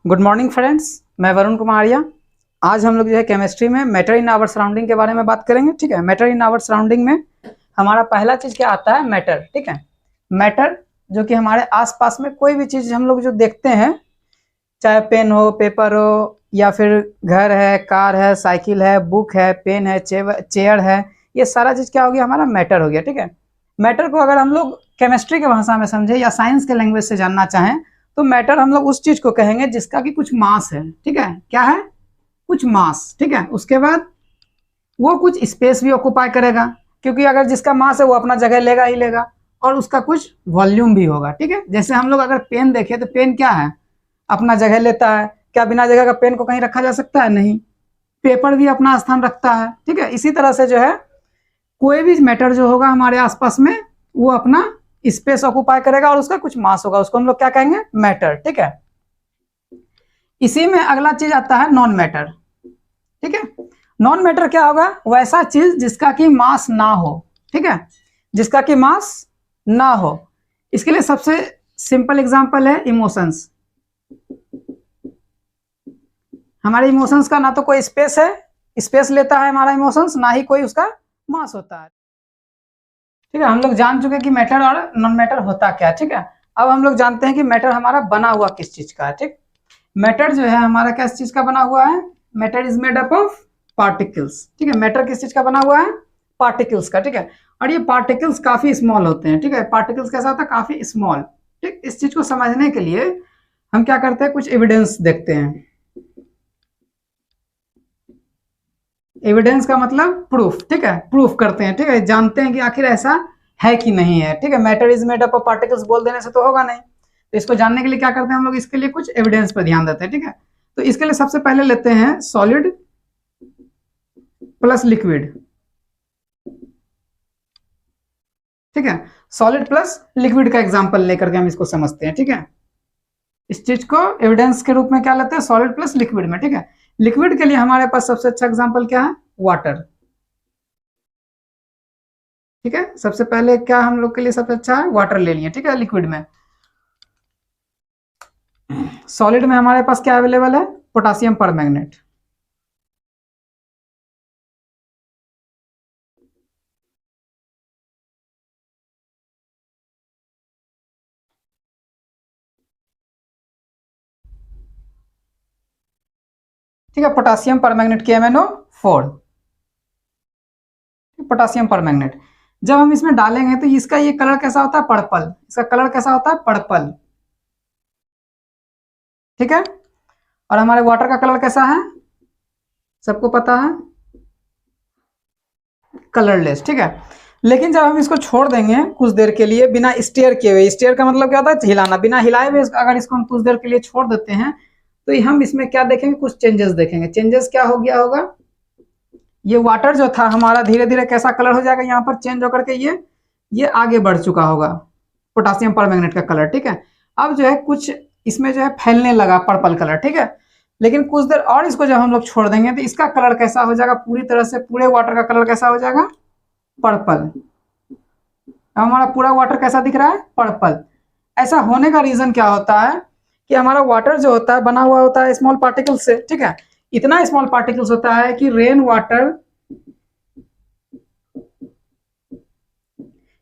Good morning friends, मैं वरुण कुमारिया। आज हम लोग जो है केमिस्ट्री में मैटर इन आवर सराउंडिंग के बारे में बात करेंगे। ठीक है, मैटर इन आवर सराउंडिंग में हमारा पहला चीज क्या आता है? मैटर। ठीक है, मैटर जो कि हमारे आसपास में कोई भी चीज हम लोग जो देखते हैं, चाहे पेन हो, पेपर हो, या फिर घर है, कार है, साइकिल है, बुक है, पेन है, चेयर है, ये सारा चीज क्या हो गया? हमारा मैटर हो गया। ठीक है, मैटर को अगर हम लोग केमिस्ट्री के भाषा में समझे या साइंस के लैंग्वेज से जानना चाहें तो मैटर हम लोग उस चीज को कहेंगे जिसका कि कुछ मास है। ठीक है, क्या है? कुछ मास। ठीक है, उसके बाद वो कुछ स्पेस भी ऑक्युपाई करेगा, क्योंकि अगर जिसका मास है वो अपना जगह लेगा ही लेगा, और उसका कुछ वॉल्यूम भी होगा। ठीक है, जैसे हम लोग अगर पेन देखें तो पेन क्या है? अपना जगह लेता है। क्या बिना जगह का पेन को कहीं रखा जा सकता है? नहीं। पेपर भी अपना स्थान रखता है। ठीक है, इसी तरह से जो है कोई भी मैटर जो होगा हमारे आसपास में वो अपना स्पेस ऑक्युपाई करेगा और उसका कुछ मास होगा, उसको हम लोग क्या कहेंगे? मैटर। ठीक है, इसी में अगला चीज आता है नॉन मैटर। ठीक है, नॉन मैटर क्या होगा? वैसा चीज जिसका कि मास ना हो। ठीक है, जिसका कि मास ना हो। इसके लिए सबसे सिंपल एग्जांपल है इमोशंस। हमारे इमोशंस का ना तो कोई स्पेस है, स्पेस लेता है हमारा इमोशंस, ना ही कोई उसका मास होता है। ठीक है, हम लोग जान चुके कि मैटर और नॉन मैटर होता क्या है। ठीक है, अब हम लोग जानते हैं कि मैटर हमारा बना हुआ किस चीज का है। ठीक, मैटर जो है हमारा किस चीज का बना हुआ है? Matter is made up of particles. ठीक है, मैटर किस चीज का बना हुआ है? पार्टिकल्स का। ठीक है, और ये पार्टिकल्स काफी स्मॉल होते हैं। ठीक है, पार्टिकल्स कैसा होता है? काफी स्मॉल। ठीक, इस चीज को समझने के लिए हम क्या करते हैं? कुछ एविडेंस देखते हैं। एविडेंस का मतलब प्रूफ। ठीक है, प्रूफ करते हैं। ठीक है, जानते हैं कि आखिर ऐसा है कि नहीं है। ठीक है, matter is made up of particles बोल देने से तो होगा नहीं, तो इसको जानने के लिए क्या करते हैं हम लोग? इसके लिए कुछ एविडेंस पर ध्यान देते हैं। ठीक है, तो इसके लिए सबसे पहले लेते हैं सॉलिड प्लस लिक्विड। ठीक है, सॉलिड प्लस लिक्विड का एग्जांपल लेकर के हम इसको समझते हैं। ठीक है, इस चीज को एविडेंस के रूप में क्या लेते हैं? सॉलिड प्लस लिक्विड में। ठीक है, लिक्विड के लिए हमारे पास सबसे अच्छा एग्जांपल क्या है? वाटर। ठीक है, सबसे पहले क्या हम लोग के लिए सबसे अच्छा है? वाटर ले लिए। ठीक है, लिक्विड में। सॉलिड में हमारे पास क्या अवेलेबल है? Potassium permanganate. ठीक है, potassium permanganate KMnO4, potassium permanganate. जब हम इसमें डालेंगे तो इसका ये कलर कैसा होता है? पर्पल। इसका कलर कैसा होता है? पर्पल। ठीक है, और हमारे वाटर का कलर कैसा है? सबको पता है, कलरलेस। ठीक है, लेकिन जब हम इसको छोड़ देंगे कुछ देर के लिए बिना स्टेयर किए हुए, स्टेयर का मतलब क्या होता है? हिलाना। बिना हिलाए हुए अगर इसको हम कुछ देर के लिए छोड़ देते हैं तो हम इसमें क्या देखेंगे? कुछ चेंजेस देखेंगे। चेंजेस क्या हो गया होगा? ये वाटर जो था हमारा धीरे धीरे कैसा कलर हो जाएगा? यहाँ पर चेंज होकर के ये आगे बढ़ चुका होगा, पोटासियम परमैंगनेट का कलर। ठीक है, अब जो है कुछ इसमें जो है फैलने लगा पर्पल कलर। ठीक है, लेकिन कुछ देर और इसको जब हम लोग छोड़ देंगे तो इसका कलर कैसा हो जाएगा? पूरी तरह से पूरे वाटर का कलर कैसा हो जाएगा? पर्पल। हमारा पूरा वाटर कैसा दिख रहा है? पर्पल। ऐसा होने का रीजन क्या होता है कि हमारा वाटर जो होता है बना हुआ होता है स्मॉल पार्टिकल्स से। ठीक है, इतना स्मॉल पार्टिकल्स होता है कि रेन वाटर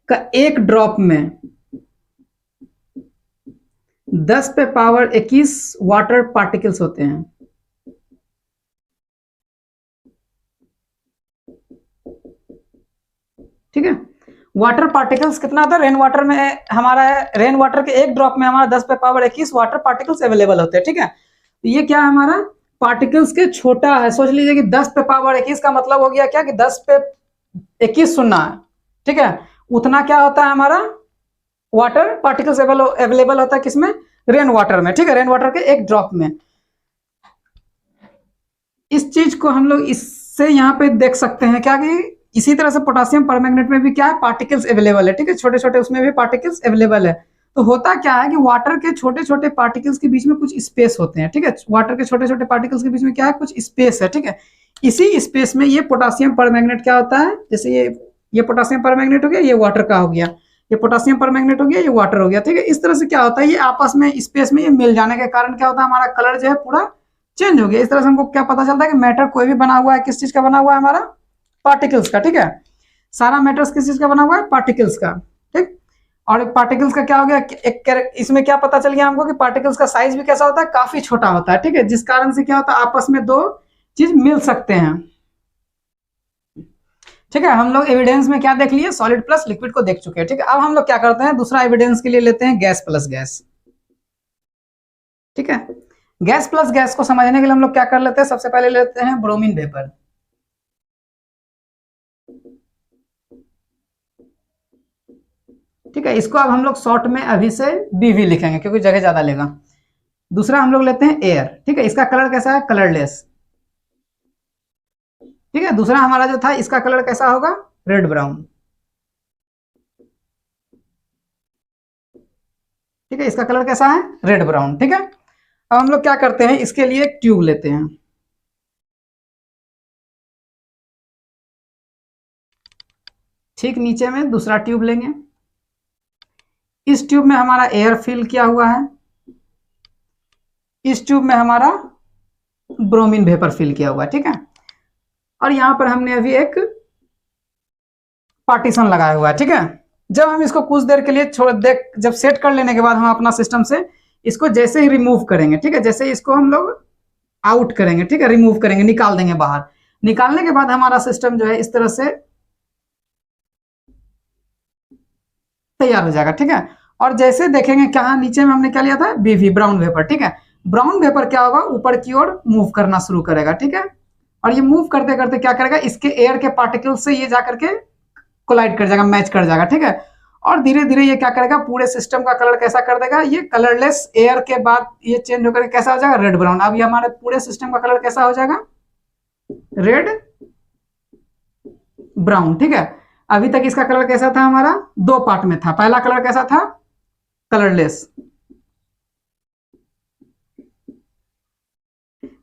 का एक ड्रॉप में 10 पे पावर 21 वाटर पार्टिकल्स होते हैं। ठीक है, वाटर पार्टिकल्स कितना होता है? रेन वाटर में हमारा रेन वाटर के एक ड्रॉप में हमारा 10 पे पावर 21 वाटर पार्टिकल्स अवेलेबल होते हैं। ठीक है, तो ये क्या है? हमारा पार्टिकल्स के छोटा है। सोच लीजिए कि 10 पे पावर 21 का मतलब हो गया क्या? कि 10 पे 21 सुनना है। ठीक है, उतना क्या होता है हमारा? वाटर पार्टिकल्स अवेलेबल होता है किसमें? रेन वाटर में। ठीक है, रेन वाटर के एक ड्रॉप में। इस चीज को हम लोग इससे यहाँ पे देख सकते हैं क्या कि इसी तरह से पोटासियम परमैंगनेट में भी क्या है? पार्टिकल्स अवेलेबल है। ठीक है, छोटे छोटे उसमें भी पार्टिकल्स अवेलेबल है। तो होता क्या है कि वाटर के छोटे छोटे पार्टिकल्स के बीच में कुछ स्पेस होते हैं। ठीक है, वाटर के छोटे छोटे पार्टिकल्स के बीच में क्या है? कुछ स्पेस है। ठीक है, इसी स्पेस में ये पोटासियम परमैंगनेट क्या होता है? जैसे ये पोटासियम परमैंगनेट हो गया, ये वाटर का हो गया। ये पोटासियम परमैंगनेट हो गया, ये वाटर हो गया, ठीक है। इस तरह से क्या होता है, ये आपस में स्पेस में ये मिल जाने के कारण क्या होता है, हमारा कलर जो है पूरा चेंज हो गया। इस तरह से हमको क्या पता चलता है कि मैटर कोई भी बना हुआ है, किस चीज का बना हुआ है, हमारा पार्टिकल्स का, ठीक है। सारा मैटर्स किस चीज का बना हुआ है, पार्टिकल्स का, ठीक। और पार्टिकल्स का क्या हो गया, एक इसमें क्या पता चल गया हमको कि पार्टिकल्स का साइज भी कैसा होता है, काफी छोटा होता है, ठीक है। जिस कारण से क्या होता है, आपस में दो चीज मिल सकते हैं, ठीक है। हम लोग एविडेंस में क्या देख लिए, सॉलिड प्लस लिक्विड को देख चुके हैं, ठीक है। अब हम लोग क्या करते हैं, दूसरा एविडेंस के लिए लेते हैं गैस प्लस गैस, ठीक है। गैस प्लस गैस को समझने के लिए हम लोग क्या कर लेते हैं, सबसे पहले लेते हैं ब्रोमीन वेपर, ठीक है। इसको अब हम लोग शॉर्ट में अभी से बीवी लिखेंगे क्योंकि जगह ज्यादा लेगा। दूसरा हम लोग लेते हैं एयर, ठीक है। इसका कलर कैसा है, कलरलेस, ठीक है। दूसरा हमारा जो था, इसका कलर कैसा होगा, रेड ब्राउन, ठीक है। इसका कलर कैसा है, रेड ब्राउन, ठीक है। अब हम लोग क्या करते हैं, इसके लिए एक ट्यूब लेते हैं, ठीक नीचे में दूसरा ट्यूब लेंगे। इस ट्यूब में हमारा एयर फिल किया हुआ है, इस ट्यूब में हमारा ब्रोमीन वेपर फिल किया हुआ है, ठीक है। और यहां पर हमने अभी एक पार्टीशन लगाया हुआ है, ठीक है। जब हम इसको कुछ देर के लिए छोड़ देख, जब सेट कर लेने के बाद हम अपना सिस्टम से इसको जैसे ही रिमूव करेंगे, ठीक है, जैसे ही इसको हम लोग आउट करेंगे, ठीक है, रिमूव करेंगे, निकाल देंगे बाहर। निकालने के बाद हमारा सिस्टम जो है इस तरह से तैयार हो जाएगा, ठीक है। और जैसे देखेंगे क्या नीचे में हमने क्या लिया था, बीवी, ब्राउन वेपर, ठीक है। ब्राउन वेपर क्या होगा, ऊपर की ओर मूव करना शुरू करेगा, ठीक है। और ये मूव करते करते क्या करेगा, इसके एयर के पार्टिकल से ये जाकर के कोलाइड कर जाएगा, मैच कर जाएगा, ठीक है। और धीरे धीरे ये क्या करेगा, पूरे सिस्टम का कलर कैसा कर देगा, ये कलरलेस एयर के बाद ये चेंज होकर कैसा हो जाएगा, रेड ब्राउन। अब ये हमारे पूरे सिस्टम का कलर कैसा हो जाएगा, रेड ब्राउन, ठीक है। अभी तक इसका कलर कैसा था, हमारा दो पार्ट में था। पहला कलर कैसा था, कलरलेस,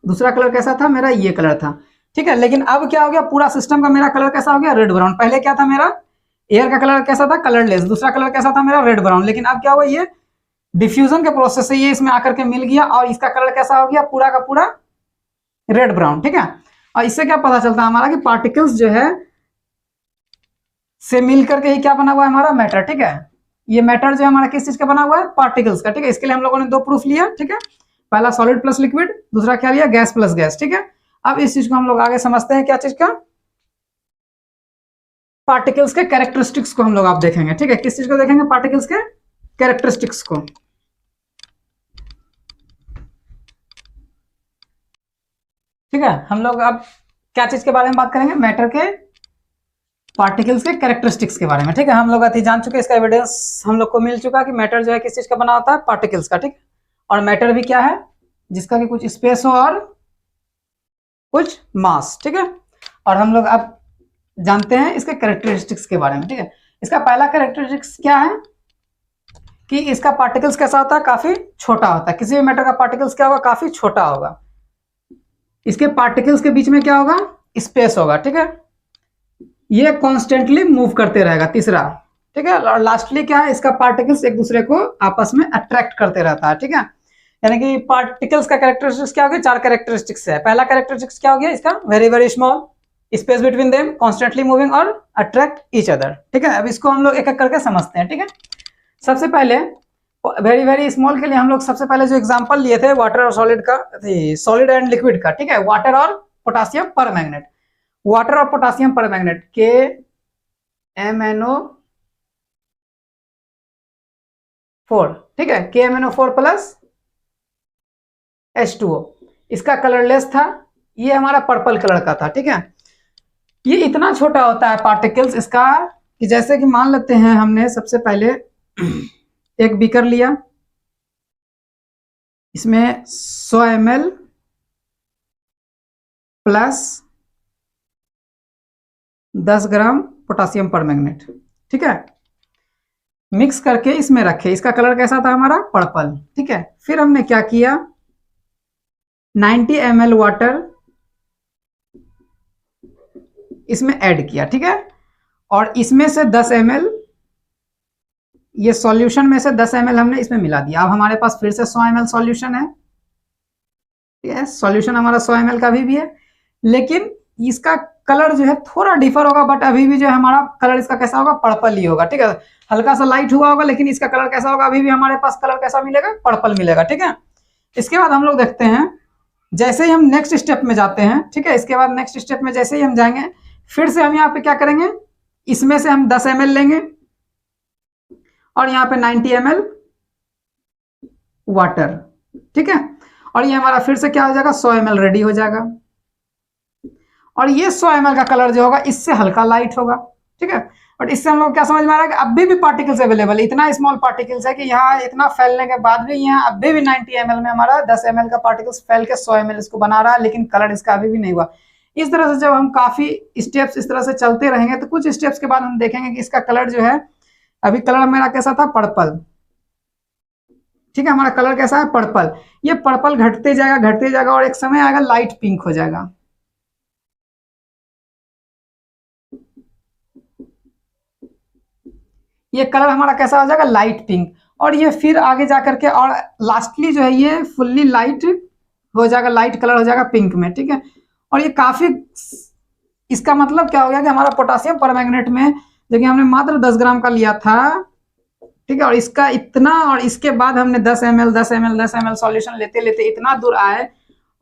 दूसरा कलर कैसा था, मेरा ये कलर था, ठीक है। लेकिन अब क्या हो गया, पूरा सिस्टम का मेरा कलर कैसा हो गया, रेड ब्राउन। पहले क्या था, मेरा एयर का कलर कैसा था, कलरलेस, दूसरा कलर कैसा था मेरा, रेड ब्राउन। लेकिन अब क्या हुआ, ये डिफ्यूजन के प्रोसेस से ये इसमें आकर के मिल गया और इसका कलर कैसा हो गया, पूरा का पूरा रेड ब्राउन, ठीक है। और इससे क्या पता चलता है हमारा कि पार्टिकल्स जो है से मिल करके ही क्या बना हुआ है, हमारा मैटर, ठीक है। ये मैटर जो है हमारा किस चीज का बना हुआ है, पार्टिकल्स का, ठीक है। इसके लिए हम लोगों ने दो प्रूफ लिया, ठीक है। पहला सॉलिड प्लस लिक्विड, दूसरा क्या लिया, गैस प्लस गैस, ठीक है। अब इस चीज को हम लोग आगे समझते हैं, क्या चीज का, पार्टिकल्स के कैरेक्टरिस्टिक्स को हम लोग आप देखेंगे, ठीक है। किस चीज को देखेंगे, पार्टिकल्स के कैरेक्टरिस्टिक्स को, ठीक है। हम लोग अब क्या चीज के बारे में बात करेंगे, मैटर के पार्टिकल्स के कैरेक्टरिस्टिक्स के बारे में, ठीक है। हम लोग अति जान चुके, इसका एविडेंस हम लोग को मिल चुका कि मैटर जो है किस चीज का बना होता है, पार्टिकल्स का, ठीक। और मैटर भी क्या है, जिसका कि कुछ स्पेस हो और कुछ मास, ठीक है। और हम लोग अब जानते हैं इसके कैरेक्टरिस्टिक्स के बारे में, ठीक है। इसका पहला कैरेक्टरिस्टिक्स क्या है कि इसका पार्टिकल्स कैसा होता है, काफी छोटा होता है। किसी भी मैटर का पार्टिकल्स क्या होगा, काफी छोटा होगा। इसके पार्टिकल्स के बीच में क्या होगा, स्पेस होगा, ठीक है। ये कॉन्स्टेंटली मूव करते रहेगा, तीसरा, ठीक है। और लास्टली क्या है, इसका पार्टिकल्स एक दूसरे को आपस में अट्रैक्ट करते रहता है, ठीक है। यानी कि पार्टिकल्स का कैरेक्टरिस्टिक्स क्या हो गया, चार कैरेक्टरिस्टिक्स है। पहला कैरेक्टरिस्टिक्स क्या हो गया इसका, very very small, space between them, constantly moving और अट्रैक्ट ईच अदर, ठीक है। अब इसको हम लोग एक एक करके समझते हैं, ठीक है। सबसे पहले वेरी वेरी स्मॉल के लिए हम लोग सबसे पहले जो एग्जांपल लिए थे वाटर और सॉलिड का, सॉलिड एंड लिक्विड का, ठीक है। वाटर और पोटासियम परमैंगनेट, वाटर और पोटासियम परमैंगनेट, KMnO4, ठीक है, KMnO4 प्लस H2O। इसका कलरलेस था, ये हमारा पर्पल कलर का था, ठीक है। ये इतना छोटा होता है पार्टिकल्स इसका कि जैसे कि मान लेते हैं हमने सबसे पहले एक बीकर लिया, इसमें 100 ml प्लस 10 ग्राम पोटासियम परमैंगनेट, ठीक है, मिक्स करके इसमें रखे। इसका कलर कैसा था हमारा, पर्पल, ठीक है। फिर हमने क्या किया, 90 ml वाटर इसमें ऐड किया, ठीक है। और इसमें से 10 ml ये सॉल्यूशन में से 10 ml हमने इसमें मिला दिया। अब हमारे पास फिर से 100 ml सॉल्यूशन है, ठीक है, सॉल्यूशन हमारा 100 ml का भी है, लेकिन इसका कलर जो है थोड़ा डिफर होगा, बट अभी भी जो है हमारा कलर इसका कैसा होगा, पर्पल ही होगा, ठीक है, हल्का सा लाइट हुआ होगा, लेकिन इसका कलर कैसा होगा, अभी भी हमारे पास कलर कैसा मिलेगा, पर्पल मिलेगा, ठीक है। इसके बाद हम लोग देखते हैं, जैसे ही हम नेक्स्ट स्टेप में जाते हैं, ठीक है, इसके बाद नेक्स्ट स्टेप में जैसे ही हम जाएंगे, फिर से हम यहाँ पे क्या करेंगे, इसमें से हम 10 ml लेंगे और यहाँ पे 90 ml वाटर, ठीक है, और ये हमारा फिर से क्या हो जाएगा, 100 ml रेडी हो जाएगा। और ये 100 ml का कलर जो होगा इससे हल्का लाइट होगा, ठीक है। और इससे हम लोग क्या समझ में आ रहा है कि अभी भी पार्टिकल्स अवेलेबल है, इतना स्मॉल पार्टिकल्स है कि यहाँ इतना फैलने के बाद भी यहाँ अभी भी 90 ml में हमारा 10 ml का पार्टिकल्स फैल के 100 ml इसको बना रहा है, लेकिन कलर इसका अभी भी नहीं हुआ। इस तरह से जब हम काफी स्टेप्स इस तरह से चलते रहेंगे तो कुछ स्टेप्स के बाद हम देखेंगे कि इसका कलर जो है, अभी कलर मेरा कैसा था, पर्पल, ठीक है, हमारा कलर कैसा है, पर्पल। ये पर्पल घटते जाएगा और एक समय आएगा लाइट पिंक हो जाएगा। ये कलर हमारा कैसा हो जाएगा, लाइट पिंक, और ये फिर आगे जाकर के और लास्टली जो है ये फुल्ली लाइट हो जाएगा, लाइट कलर हो जाएगा पिंक में, ठीक है। और ये काफी, इसका मतलब क्या हो गया कि हमारा पोटासियम परमैंगनेट में जो कि हमने मात्र 10 ग्राम का लिया था, ठीक है, और इसका इतना, और इसके बाद हमने 10 ml सॉल्यूशन लेते लेते इतना दूर आए,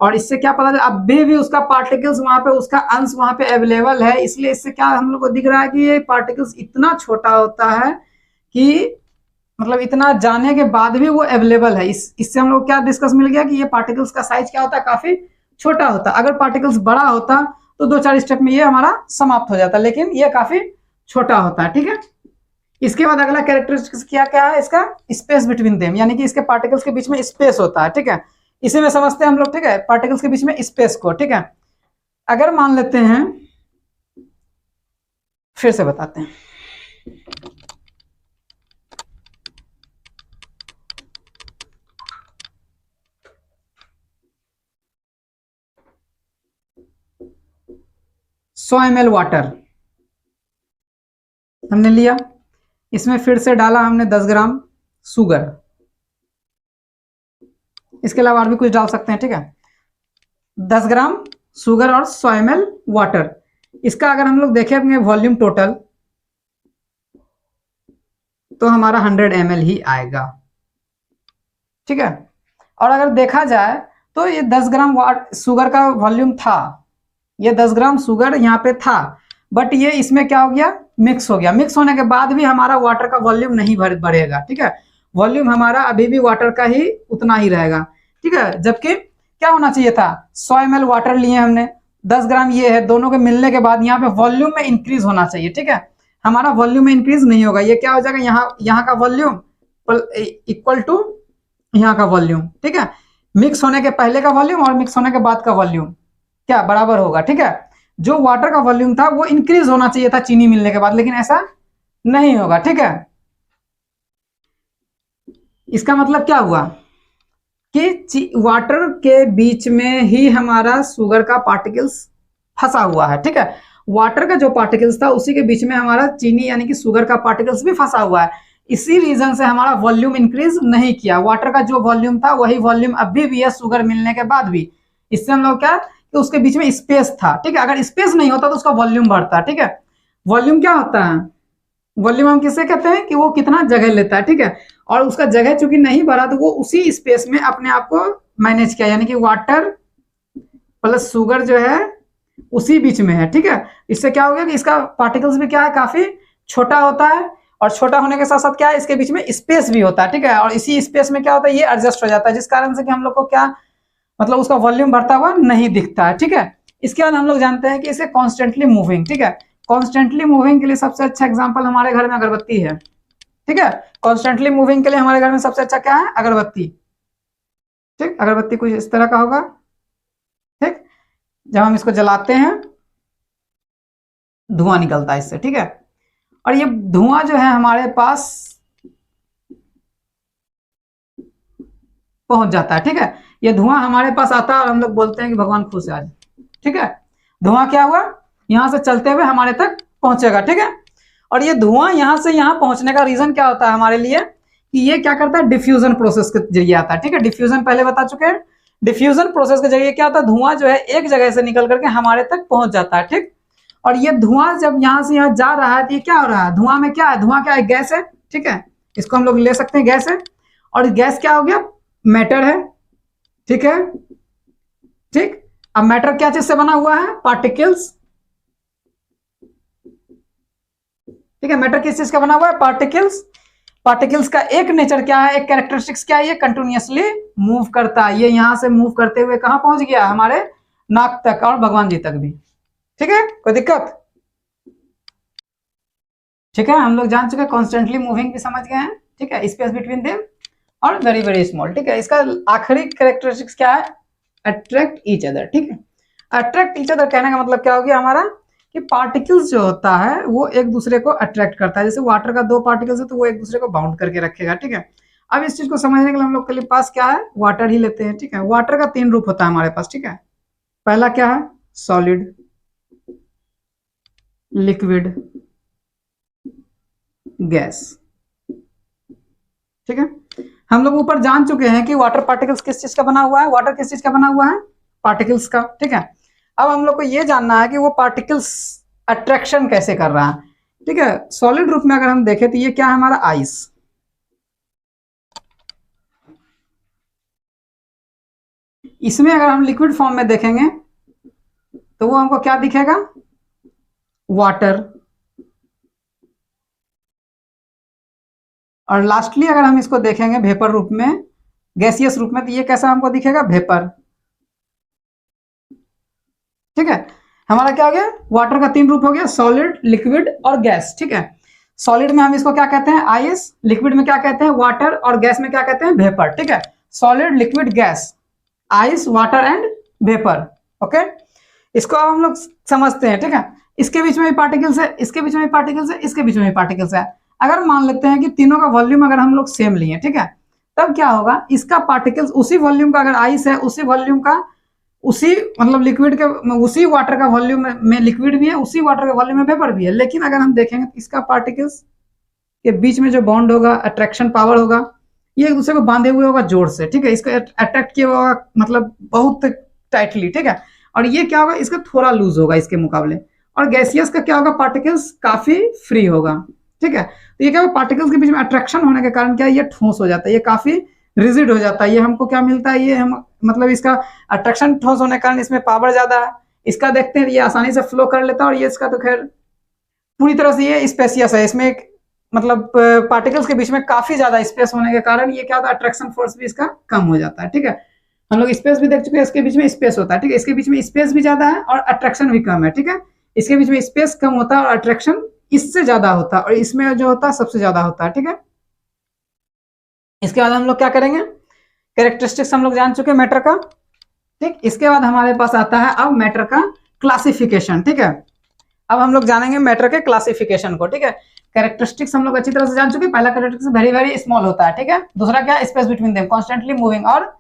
और इससे क्या पता चला अभी भी उसका पार्टिकल्स वहां पे, उसका अंश वहां पे अवेलेबल है। इसलिए इससे क्या हम लोग को दिख रहा है कि ये पार्टिकल्स इतना छोटा होता है कि मतलब इतना जाने के बाद भी वो अवेलेबल है। इससे हम लोग क्या डिस्कस मिल गया कि ये पार्टिकल्स का साइज क्या होता है, काफी छोटा होता है। अगर पार्टिकल्स बड़ा होता तो 2-4 स्टेप में ये हमारा समाप्त हो जाता, लेकिन ये काफी छोटा होता है, ठीक है। इसके बाद अगला कैरेक्टरिस्टिक्स क्या है इसका, स्पेस बिटवीन देम, यानी कि इसके पार्टिकल्स के बीच में स्पेस होता है, ठीक है। इसी में समझते हैं हम लोग, ठीक है, पार्टिकल्स के बीच में स्पेस को, ठीक है। अगर मान लेते हैं, फिर से बताते हैं, सौ ml वाटर हमने लिया, इसमें फिर से डाला हमने 10 ग्राम शुगर, इसके अलावा और भी कुछ डाल सकते हैं, ठीक है। 10 ग्राम शुगर और 100 ml वाटर, इसका अगर हम लोग देखें अपने वॉल्यूम टोटल तो हमारा 100 ml ही आएगा, ठीक है। और अगर देखा जाए तो ये 10 ग्राम शुगर का वॉल्यूम था, ये 10 ग्राम शुगर यहाँ पे था, बट ये इसमें क्या हो गया, मिक्स हो गया। मिक्स होने के बाद भी हमारा वाटर का वॉल्यूम नहीं बढ़ेगा, ठीक है, वॉल्यूम हमारा अभी भी वाटर का ही उतना ही रहेगा, ठीक है। जबकि क्या होना चाहिए था, 100 ml वाटर लिए हमने, 10 ग्राम ये है, दोनों के मिलने के बाद यहाँ पे वॉल्यूम में इंक्रीज होना चाहिए, ठीक है। हमारा वॉल्यूम में इंक्रीज नहीं होगा, ये क्या हो जाएगा, यहाँ का वॉल्यूम इक्वल टू यहाँ का वॉल्यूम, ठीक है। मिक्स होने के पहले का वॉल्यूम और मिक्स होने के बाद का वॉल्यूम क्या बराबर होगा, ठीक है। जो वाटर का वॉल्यूम था वो इंक्रीज होना चाहिए था चीनी मिलने के बाद, लेकिन ऐसा नहीं होगा, ठीक है। इसका मतलब क्या हुआ कि वाटर के बीच में ही हमारा शुगर का पार्टिकल्स फंसा हुआ है, ठीक है। वाटर का जो पार्टिकल्स था उसी के बीच में हमारा चीनी यानी कि शुगर का पार्टिकल्स भी फंसा हुआ है। इसी रीजन से हमारा वॉल्यूम इंक्रीज नहीं किया, वाटर का जो वॉल्यूम था वही वॉल्यूम अभी भी है शुगर मिलने के बाद भी। इससे हम लोग क्या, तो उसके बीच में स्पेस था, ठीक है। अगर स्पेस नहीं होता तो उसका वॉल्यूम बढ़ता, ठीक है। वॉल्यूम क्या होता है, वॉल्यूम हम किससे कहते हैं कि वो कितना जगह लेता है, ठीक है। और उसका जगह चूंकि नहीं बढ़ा तो वो उसी स्पेस में अपने आप को मैनेज किया, यानी कि वाटर प्लस शुगर जो है उसी बीच में है, ठीक है। इससे क्या हो गया कि इसका पार्टिकल्स भी क्या है, काफी छोटा होता है, और छोटा होने के साथ साथ क्या है, इसके बीच में स्पेस भी होता है, ठीक है। और इसी स्पेस में क्या होता है, ये एडजस्ट हो जाता है, जिस कारण से कि हम लोग को क्या मतलब उसका वॉल्यूम बढ़ता हुआ नहीं दिखता है, ठीक है। इसके बाद हम लोग जानते हैं कि इसे कॉन्स्टेंटली मूविंग, ठीक है। कॉन्स्टेंटली मूविंग के लिए सबसे अच्छा एग्जांपल हमारे घर में अगरबत्ती है, ठीक है। कॉन्स्टेंटली मूविंग के लिए हमारे घर में सबसे अच्छा क्या है, अगरबत्ती, ठीक। अगरबत्ती कुछ इस तरह का होगा, ठीक। जब हम इसको जलाते हैं धुआं निकलता है इससे, ठीक है। और ये धुआं जो है हमारे पास पहुंच जाता है, ठीक है। ये धुआं हमारे पास आता है और हम लोग बोलते हैं कि भगवान खुश है आज, ठीक है। धुआं क्या हुआ, यहां से चलते हुए हमारे तक पहुंचेगा, ठीक है। और ये धुआं यहाँ से यहाँ पहुंचने का रीजन क्या होता है हमारे लिए कि ये क्या करता है, डिफ्यूजन प्रोसेस के जरिए आता है। ठीक है, डिफ्यूजन पहले बता चुके हैं। डिफ्यूजन प्रोसेस के जरिए क्या होता है, धुआं जो है एक जगह से निकल करके हमारे तक पहुंच जाता है। ठीक, और ये धुआं जब यहाँ से यहाँ जा रहा है तो ये क्या हो रहा है, धुआं में क्या है, धुआं क्या है, गैस है। ठीक है, इसको हम लोग ले सकते हैं गैस है, और गैस क्या हो गया, मैटर है। ठीक है, ठीक, अब मैटर क्या चीज से बना हुआ है, पार्टिकल्स। ठीक है, मैटर किस चीज का बना हुआ है, पार्टिकल्स। पार्टिकल्स का एक नेचर क्या है, एक कैरेक्टरिस्टिक्स क्या है, ये कंटिन्यूअसली मूव करता है। ये यहां से मूव करते हुए कहां पहुंच गया, हमारे नाक तक और भगवान जी तक भी। ठीक है, कोई दिक्कत। ठीक है, हम लोग जान चुके, कॉन्स्टेंटली मूविंग भी समझ गए हैं। ठीक है, स्पेस बिटवीन देम और वेरी वेरी स्मॉल। ठीक है, इसका आखिरी कैरेक्टरिस्टिक्स क्या है, अट्रैक्ट ईच अदर। ठीक है, अट्रैक्ट ईच अदर कहने का मतलब क्या हो गया हमारा कि पार्टिकल्स जो होता है वो एक दूसरे को अट्रैक्ट करता है। जैसे वाटर का दो पार्टिकल्स है तो वो एक दूसरे को बाउंड करके रखेगा। ठीक है, अब इस चीज को समझने के लिए हम लोग के पास क्या है, वाटर ही लेते हैं। ठीक है, वाटर का 3 रूप होता है हमारे पास। ठीक है, पहला क्या है, सॉलिड, लिक्विड, गैस। ठीक है, हम लोग ऊपर जान चुके हैं कि वाटर पार्टिकल्स किस चीज का बना हुआ है, वाटर किस चीज का बना हुआ है, पार्टिकल्स का। ठीक है, अब हम लोग को ये जानना है कि वो पार्टिकल्स अट्रैक्शन कैसे कर रहा है। ठीक है, सॉलिड रूप में अगर हम देखें तो ये क्या है, हमारा आइस। इसमें अगर हम लिक्विड फॉर्म में देखेंगे तो वो हमको क्या दिखेगा, वाटर। और लास्टली अगर हम इसको देखेंगे वेपर रूप में, गैसियस रूप में, तो ये कैसा हमको दिखेगा, वेपर। ठीक है, हमारा क्या हो गया, वाटर का 3 रूप हो गया, सॉलिड, लिक्विड और गैस। ठीक है, सॉलिड में हम इसको क्या कहते हैं, आइस, लिक्विड में क्या कहते हैं, वाटर, और गैस में क्या कहते हैं, वेपर। ठीक है, solid, liquid, gas, ice, water and vapour. Okay, इसको अब हम लोग समझते हैं। ठीक है, इसके बीच में भी पार्टिकल्स है, इसके बीच में भी पार्टिकल्स है, इसके बीच में भी पार्टिकल्स है। अगर मान लेते हैं कि तीनों का वॉल्यूम अगर हम लोग सेम लिए, ठीक है, तब क्या होगा, इसका पार्टिकल्स उसी वॉल्यूम का, अगर आइस है उसी वॉल्यूम का, उसी मतलब लिक्विड के, उसी वाटर का वॉल्यूम में लिक्विड भी है, उसी वाटर के वॉल्यूम में वेपर भी है। लेकिन अगर हम देखेंगे तो इसका पार्टिकल्स के बीच में जो बॉन्ड होगा, अट्रैक्शन पावर होगा, ये एक दूसरे को बांधे हुए होगा जोर से। ठीक है, इसको अट्रैक्ट किया होगा मतलब बहुत टाइटली। ठीक है, और ये क्या होगा, इसका थोड़ा लूज होगा इसके मुकाबले। और गैसियस का क्या होगा, पार्टिकल्स काफी फ्री होगा। ठीक है, तो ये क्या होगा, पार्टिकल्स के बीच में अट्रैक्शन होने के कारण क्या है, ये ठोस हो जाता है, ये काफी रिजिड हो जाता है। ये हमको क्या मिलता है, ये हम मतलब इसका अट्रैक्शन ठोस होने के कारण इसमें पावर ज्यादा है। इसका देखते हैं ये आसानी से फ्लो कर लेता है, और ये इसका तो खैर पूरी तरह से ये स्पेसियस है। इसमें एक मतलब पार्टिकल्स के बीच में काफी ज्यादा स्पेस होने के कारण ये क्या होता है, अट्रैक्शन फोर्स भी इसका कम हो जाता है। ठीक है, हम लोग स्पेस भी देख चुके हैं, इसके बीच में स्पेस होता है। ठीक है, इसके बीच में स्पेस भी ज्यादा है और अट्रैक्शन भी कम है। ठीक है, इसके बीच में स्पेस कम होता है और अट्रैक्शन इससे ज्यादा होता है, और इसमें जो होता है सबसे ज्यादा होता है। ठीक है, इसके बाद हम लोग क्या करेंगे, कैरेक्टरिस्टिक्स हम लोग जान चुके मैटर का। ठीक, इसके बाद हमारे पास आता है अब मैटर का क्लासिफिकेशन। ठीक है, अब हम लोग जानेंगे मैटर के क्लासिफिकेशन को। ठीक है, कैरेक्टरिस्टिक्स हम लोग अच्छी तरह से जान चुके हैं। पहला कैरेक्टरिस्टिक्स वेरी वेरी स्मॉल होता है। ठीक है, दूसरा क्या, space between them, constantly moving और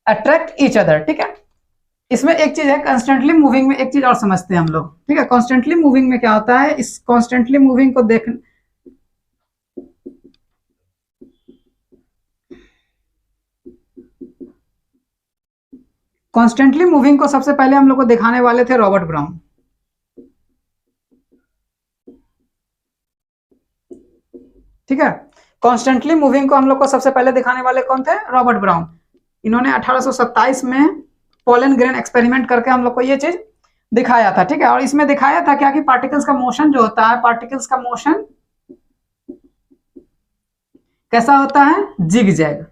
अट्रैक्ट ईच अदर। ठीक है, इसमें एक चीज है कॉन्स्टेंटली मूविंग में, एक चीज और समझते हैं हम लोग। ठीक है, कॉन्स्टेंटली मूविंग में क्या होता है, इस कॉन्स्टेंटली मूविंग को देख, कॉन्स्टेंटली मूविंग को सबसे पहले हम लोग को दिखाने वाले थे रॉबर्ट ब्राउन। ठीक है, कॉन्स्टेंटली मूविंग को हम लोग को सबसे पहले दिखाने वाले कौन थे, रॉबर्ट ब्राउन। इन्होंने 1827 में पोलन ग्रेन एक्सपेरिमेंट करके हम लोग को ये चीज दिखाया था। ठीक है, और इसमें दिखाया था क्या कि पार्टिकल्स का मोशन जो होता है, पार्टिकल्स का मोशन कैसा होता है, जिग जैग।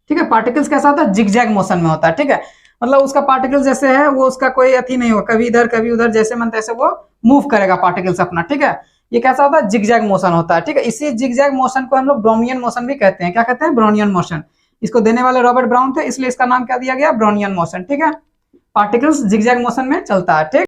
ठीक है, पार्टिकल्स कैसा होता है, जिग जैग मोशन में होता है। ठीक है, मतलब उसका पार्टिकल्स जैसे है वो उसका कोई अथी नहीं होगा, कभी इधर कभी उधर, जैसे मन तैसे वो मूव करेगा पार्टिकल्स अपना। ठीक है, ये कैसा होता है, जिग जैग मोशन होता है। ठीक है, इसी जिग जैग मोशन को हम लोग ब्राउनियन मोशन भी कहते हैं। क्या कहते हैं, ब्राउनियन मोशन। इसको देने वाले रॉबर्ट ब्राउन थे, इसलिए इसका नाम क्या दिया गया, ब्राउनियन मोशन। ठीक है, पार्टिकल्स जिग जैग मोशन में चलता है। ठीक।